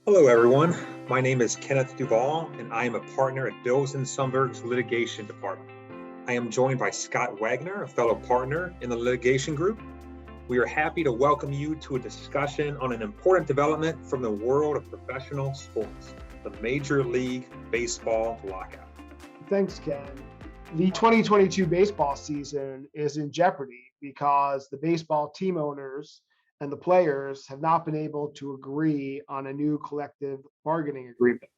Hello, everyone. My name is Kenneth Duvall, and I am a partner at Bills and Sundberg's litigation department. I am joined by Scott Wagner, a fellow partner in the litigation group. We are happy to welcome you to a discussion on an important development from the world of professional sports, the Major League Baseball lockout. Thanks, Ken. The 2022 baseball season is in jeopardy because the baseball team owners and the players have not been able to agree on a new collective bargaining agreement.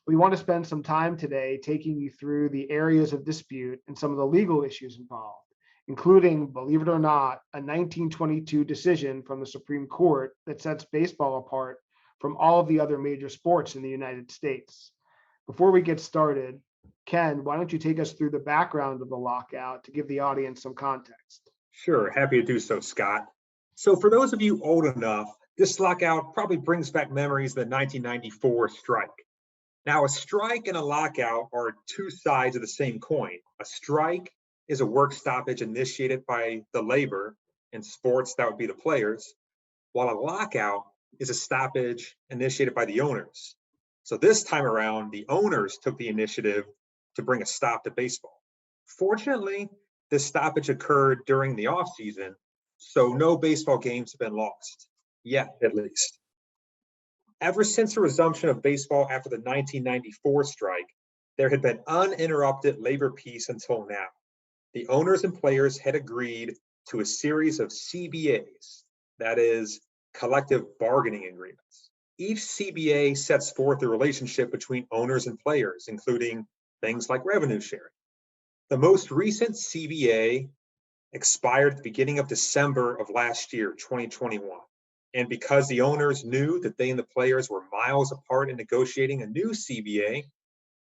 We want to spend some time today taking you through the areas of dispute and some of the legal issues involved, including, believe it or not, a 1922 decision from the Supreme Court that sets baseball apart from all of the other major sports in the United States. Before we get started, Ken, why don't you take us through the background of the lockout to give the audience some context? Sure, happy to do so, Scott. So, for those of you old enough, this lockout probably brings back memories of the 1994 strike. Now, a strike and a lockout are two sides of the same coin. A strike is a work stoppage initiated by the labor. In sports, that would be the players, while a lockout is a stoppage initiated by the owners. So this time around, the owners took the initiative to bring a stop to baseball. Fortunately, this stoppage occurred during the offseason, so no baseball games have been lost, yet at least. Ever since the resumption of baseball after the 1994 strike, there had been uninterrupted labor peace until now. The owners and players had agreed to a series of CBAs, that is, collective bargaining agreements. Each CBA sets forth the relationship between owners and players, including things like revenue sharing. The most recent CBA expired at the beginning of December of last year, 2021. And because the owners knew that they and the players were miles apart in negotiating a new CBA,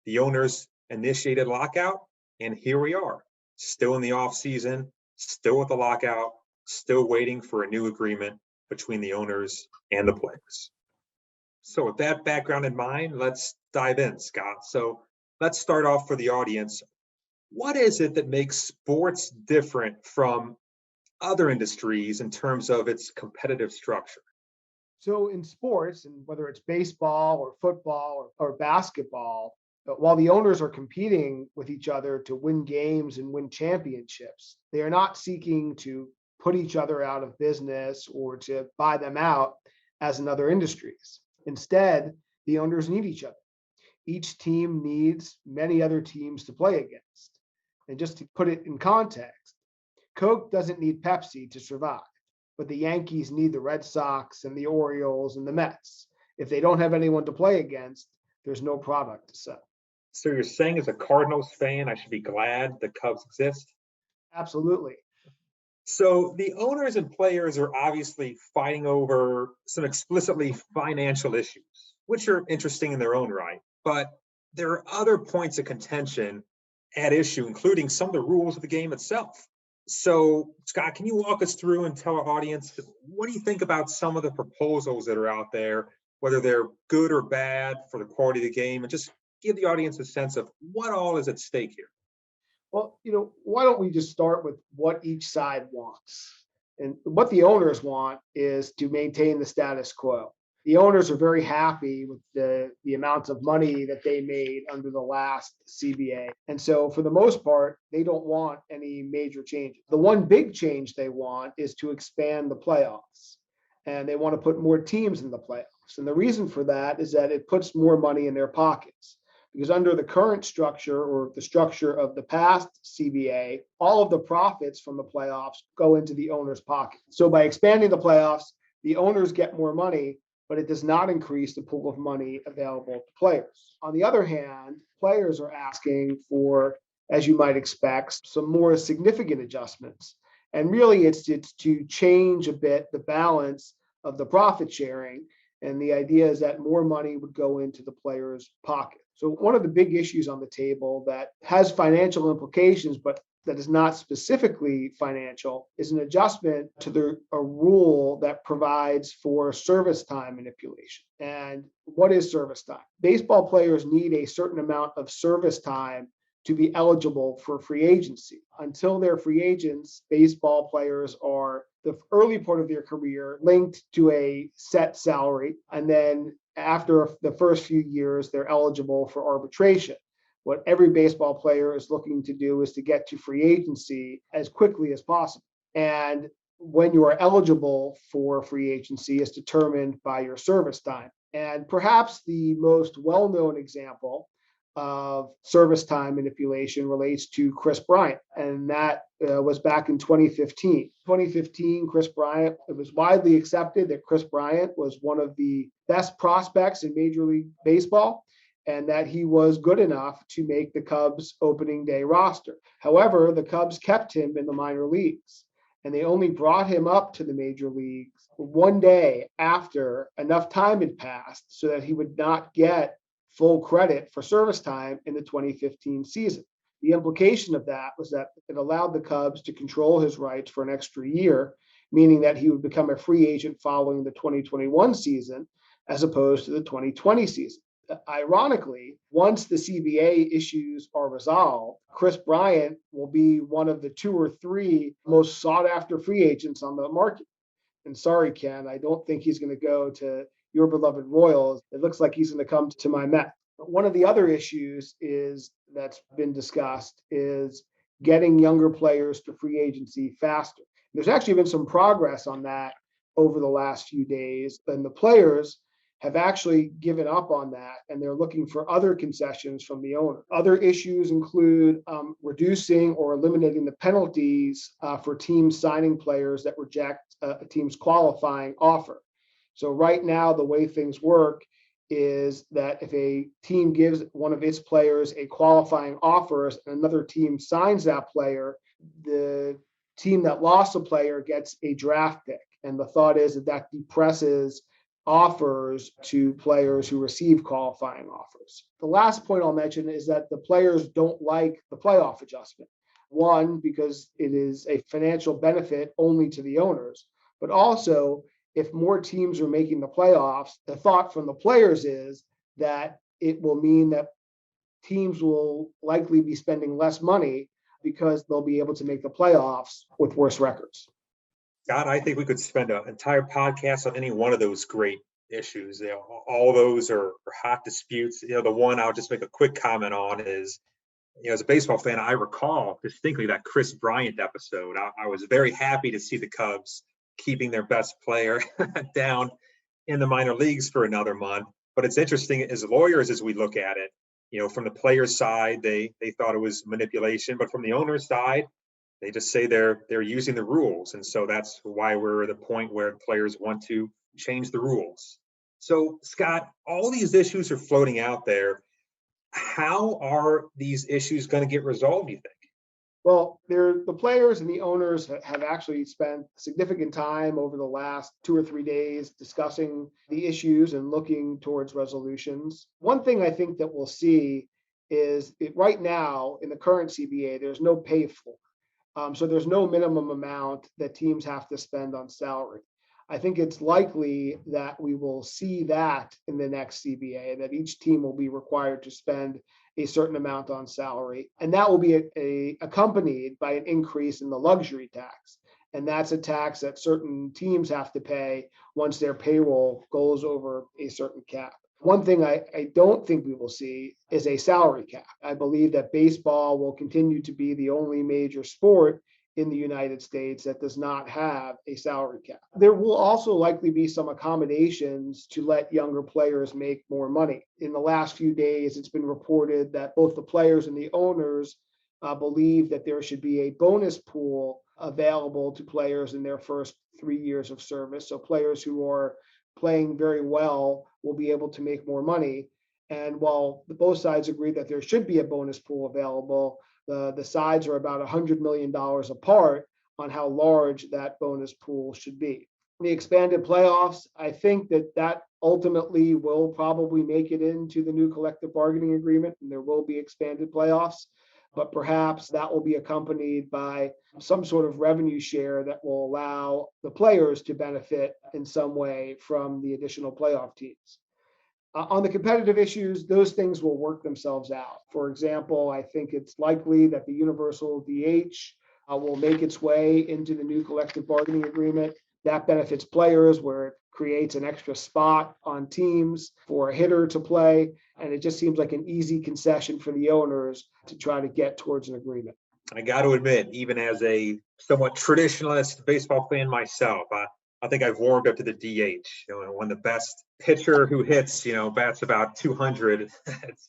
the owners initiated lockout, and here we are, still in the off season, still with the lockout, still waiting for a new agreement between the owners and the players. So with that background in mind, let's dive in, Scott. So let's start off for the audience. What is it that makes sports different from other industries in terms of its competitive structure? So in sports, and whether it's baseball or football or basketball, while the owners are competing with each other to win games and win championships, they are not seeking to put each other out of business or to buy them out as in other industries. Instead, the owners need each other. Each team needs many other teams to play against. And just to put it in context, Coke doesn't need Pepsi to survive, but the Yankees need the Red Sox and the Orioles and the Mets. If they don't have anyone to play against, there's no product to sell. So you're saying as a Cardinals fan, I should be glad the Cubs exist? Absolutely. So the owners and players are obviously fighting over some explicitly financial issues, which are interesting in their own right. But there are other points of contention at issue, including some of the rules of the game itself. So, Scott, can you walk us through and tell our audience what do you think about some of the proposals that are out there, whether they're good or bad for the quality of the game, and just give the audience a sense of what all is at stake here? Well, why don't we just start with what each side wants? And what the owners want is to maintain the status quo. The owners are very happy with the amounts of money that they made under the last CBA. And so, for the most part, they don't want any major changes. The one big change they want is to expand the playoffs. And they want to put more teams in the playoffs. And the reason for that is that it puts more money in their pockets because under the current structure or the structure of the past CBA, all of the profits from the playoffs go into the owner's pocket. So by expanding the playoffs, the owners get more money, but it does not increase the pool of money available to players. On the other hand, players are asking for, as you might expect, some more significant adjustments. And really, it's to change a bit the balance of the profit sharing. And the idea is that more money would go into the player's pocket. So one of the big issues on the table that has financial implications, but that is not specifically financial, is an adjustment to a rule that provides for service time manipulation. And what is service time? Baseball players need a certain amount of service time to be eligible for free agency. Until they're free agents, baseball players are the early part of their career linked to a set salary, and then after the first few years, they're eligible for arbitration. What every baseball player is looking to do is to get to free agency as quickly as possible. And when you are eligible for free agency is determined by your service time. And perhaps the most well-known example of service time manipulation relates to Kris Bryant, and that was back in 2015. 2015, Kris Bryant, it was widely accepted that Kris Bryant was one of the best prospects in Major League Baseball and that he was good enough to make the Cubs opening day roster. However, the Cubs kept him in the minor leagues, and they only brought him up to the major leagues one day after enough time had passed so that he would not get full credit for service time in the 2015 season. The implication of that was that it allowed the Cubs to control his rights for an extra year, meaning that he would become a free agent following the 2021 season as opposed to the 2020 season. Ironically, once the CBA issues are resolved, Kris Bryant will be one of the 2 or 3 most sought after free agents on the market. And sorry, Ken, I don't think he's going to go to your beloved Royals. It looks like he's going to come to my Mets. One of the other issues that's been discussed is getting younger players to free agency faster. There's actually been some progress on that over the last few days, and the players have actually given up on that, and they're looking for other concessions from the owner. Other issues include reducing or eliminating the penalties for teams signing players that reject a team's qualifying offer. So right now, the way things work is that if a team gives one of its players a qualifying offer and another team signs that player, the team that lost the player gets a draft pick. And the thought is that depresses offers to players who receive qualifying offers. The last point I'll mention is that the players don't like the playoff adjustment. One, because it is a financial benefit only to the owners, but also if more teams are making the playoffs, the thought from the players is that it will mean that teams will likely be spending less money because they'll be able to make the playoffs with worse records. God, I think we could spend an entire podcast on any one of those great issues. All those are hot disputes. The one I'll just make a quick comment on is, as a baseball fan, I recall distinctly that Kris Bryant episode. I was very happy to see the Cubs keeping their best player down in the minor leagues for another month. But it's interesting as lawyers, as we look at it, from the players' side, they thought it was manipulation, but from the owner's side, they just say they're using the rules. And so that's why we're at the point where players want to change the rules. So, Scott, all these issues are floating out there. How are these issues going to get resolved, do you think? Well, the players and the owners have actually spent significant time over the last 2 or 3 days discussing the issues and looking towards resolutions. One thing I think that we'll see is right now in the current CBA, there's no pay floor. So there's no minimum amount that teams have to spend on salary. I think it's likely that we will see that in the next CBA, that each team will be required to spend a certain amount on salary. And that will be accompanied by an increase in the luxury tax. And that's a tax that certain teams have to pay once their payroll goes over a certain cap. One thing I don't think we will see is a salary cap. I believe that baseball will continue to be the only major sport in the United States that does not have a salary cap. There will also likely be some accommodations to let younger players make more money. In the last few days, it's been reported that both the players and the owners believe that there should be a bonus pool available to players in their first 3 years of service. So players who are playing very well will be able to make more money. And while both sides agree that there should be a bonus pool available, the sides are about $100 million apart on how large that bonus pool should be. The expanded playoffs, I think that ultimately will probably make it into the new collective bargaining agreement, and there will be expanded playoffs. But perhaps that will be accompanied by some sort of revenue share that will allow the players to benefit in some way from the additional playoff teams. On the competitive issues, those things will work themselves out. For example, I think it's likely that the universal DH will make its way into the new collective bargaining agreement. That benefits players where it creates an extra spot on teams for a hitter to play. And it just seems like an easy concession for the owners to try to get towards an agreement. I got to admit, even as a somewhat traditionalist baseball fan myself, I think I've warmed up to the DH. When the best pitcher who hits, bats about 200, it's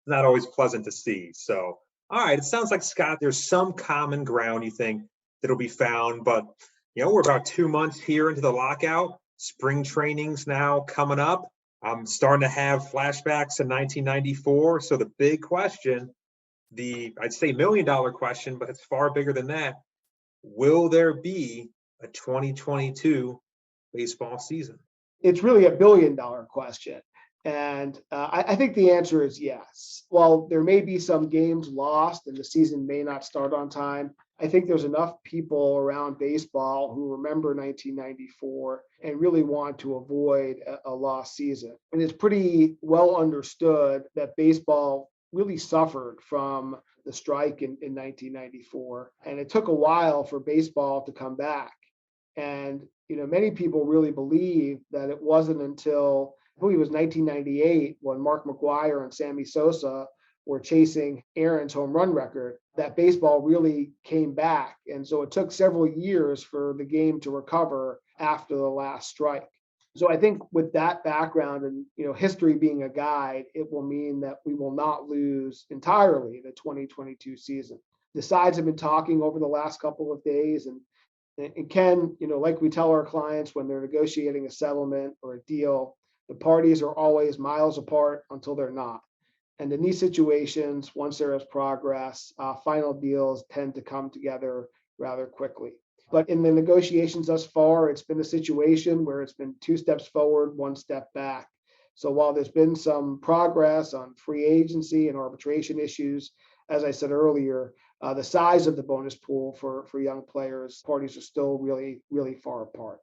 not always pleasant to see. So, all right, it sounds like, Scott, there's some common ground you think that'll be found, but we're about 2 months here into the lockout. Spring training's now coming up. I'm starting to have flashbacks to 1994. So the big question, I'd say $1 million question, but it's far bigger than that. Will there be a 2022 baseball season? It's really $1 billion question. And I think the answer is yes. While there may be some games lost and the season may not start on time, I think there's enough people around baseball who remember 1994 and really want to avoid a lost season. And it's pretty well understood that baseball really suffered from the strike in 1994. And it took a while for baseball to come back. And, many people really believe that it wasn't until, I believe it was 1998, when Mark McGwire and Sammy Sosa were chasing Aaron's home run record, that baseball really came back. And so it took several years for the game to recover after the last strike. So I think with that background and, history being a guide, it will mean that we will not lose entirely the 2022 season. The sides have been talking over the last couple of days, and Ken, like we tell our clients when they're negotiating a settlement or a deal, the parties are always miles apart until they're not. And in these situations, once there is progress, final deals tend to come together rather quickly. But in the negotiations thus far, it's been a situation where it's been 2 steps forward, 1 step back. So while there's been some progress on free agency and arbitration issues, as I said earlier, the size of the bonus pool for young players, parties are still really, really far apart.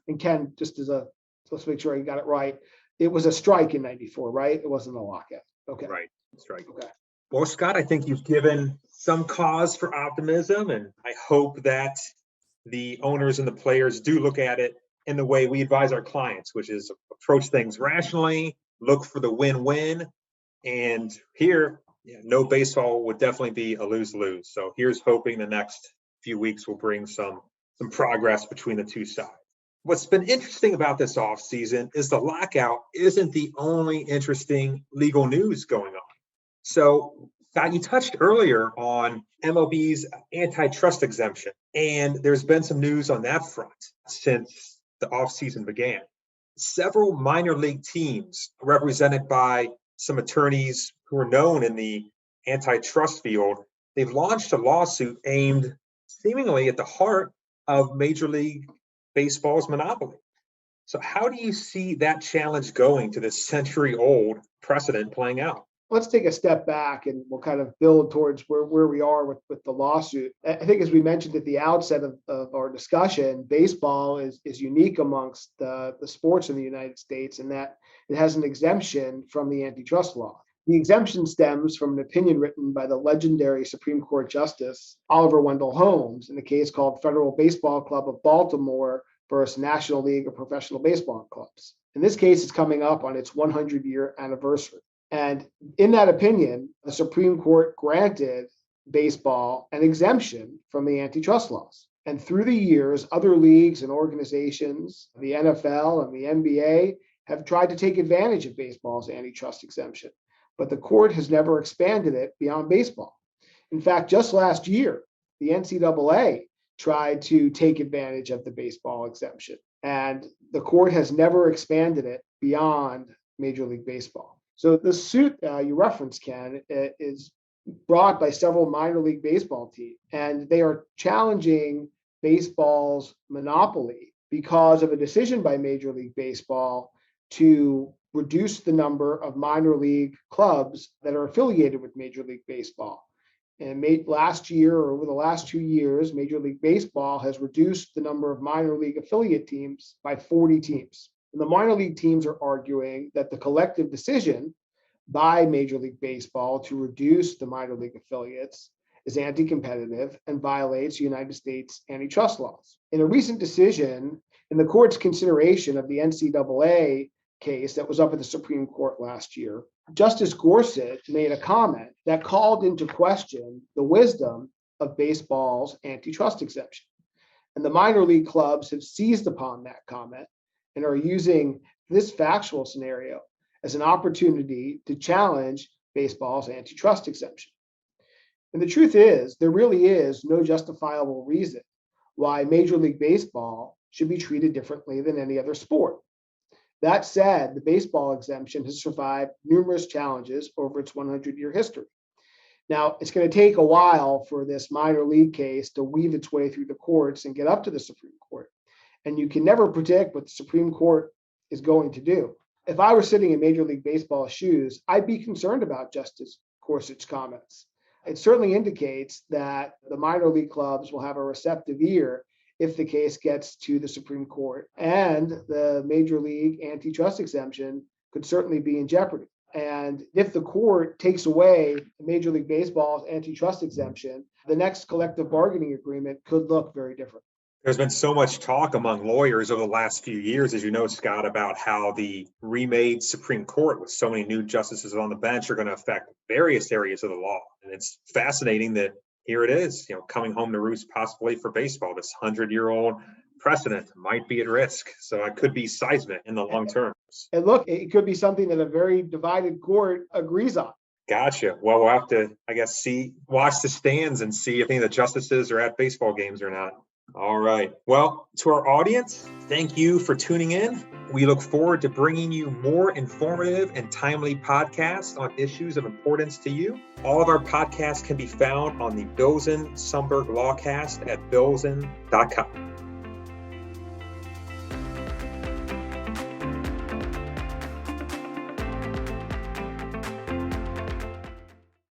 And Ken, let's make sure you got it right. It was a strike in 94, right? It wasn't a lockout. Okay. Right. Strike. Okay. Well, Scott, I think you've given some cause for optimism, and I hope that the owners and the players do look at it in the way we advise our clients, which is approach things rationally, look for the win-win. And here, no baseball would definitely be a lose-lose. So here's hoping the next few weeks will bring some progress between the two sides. What's been interesting about this offseason is the lockout isn't the only interesting legal news going on. So, Scott, you touched earlier on MLB's antitrust exemption, and there's been some news on that front since the offseason began. Several minor league teams represented by some attorneys who are known in the antitrust field, they've launched a lawsuit aimed seemingly at the heart of Major League Baseball's monopoly. So how do you see that challenge going to this century-old precedent playing out? Let's take a step back and we'll kind of build towards where we are with the lawsuit. I think, as we mentioned at the outset of our discussion, baseball is unique amongst the sports in the United States in that it has an exemption from the antitrust law. The exemption stems from an opinion written by the legendary Supreme Court Justice Oliver Wendell Holmes in a case called Federal Baseball Club of Baltimore versus National League of Professional Baseball Clubs. In this case, it's coming up on its 100-year anniversary. And in that opinion, the Supreme Court granted baseball an exemption from the antitrust laws. And through the years, other leagues and organizations, the NFL and the NBA, have tried to take advantage of baseball's antitrust exemption. But the court has never expanded it beyond baseball. In fact, just last year, the NCAA tried to take advantage of the baseball exemption, and the court has never expanded it beyond Major League Baseball. So the suit you referenced, Ken, is brought by several minor league baseball teams, and they are challenging baseball's monopoly because of a decision by Major League Baseball to reduce the number of minor league clubs that are affiliated with Major League Baseball. And last year, or over the last 2 years, Major League Baseball has reduced the number of minor league affiliate teams by 40 teams. And the minor league teams are arguing that the collective decision by Major League Baseball to reduce the minor league affiliates is anti-competitive and violates United States antitrust laws. In a recent decision, In the court's consideration of the NCAA case that was up at the Supreme Court last year, Justice Gorsuch made a comment that called into question the wisdom of baseball's antitrust exemption. And the minor league clubs have seized upon that comment and are using this factual scenario as an opportunity to challenge baseball's antitrust exemption. And the truth is, there really is no justifiable reason why Major League Baseball should be treated differently than any other sport. That said, the baseball exemption has survived numerous challenges over its 100-year history. Now, it's going to take a while for this minor league case to weave its way through the courts and get up to the Supreme Court. And you can never predict what the Supreme Court is going to do. If I were sitting in Major League Baseball's shoes, I'd be concerned about Justice Gorsuch's comments. It certainly indicates that the minor league clubs will have a receptive ear if the case gets to the Supreme Court, and the Major League antitrust exemption could certainly be in jeopardy. And if the court takes away Major League Baseball's antitrust exemption, the next collective bargaining agreement could look very different. There's been so much talk among lawyers over the last few years, as you know, Scott, about how the remade Supreme Court with so many new justices on the bench are going to affect various areas of the law. And it's fascinating that here it is, coming home to roost possibly for baseball. This 100-year-old precedent might be at risk. So it could be seismic in the long term. And look, it could be something that a very divided court agrees on. Gotcha. Well, we'll have to, watch the stands and see if any of the justices are at baseball games or not. All right. Well, to our audience, thank you for tuning in. We look forward to bringing you more informative and timely podcasts on issues of importance to you. All of our podcasts can be found on the Bilzen Sundberg Lawcast at bilzen.com.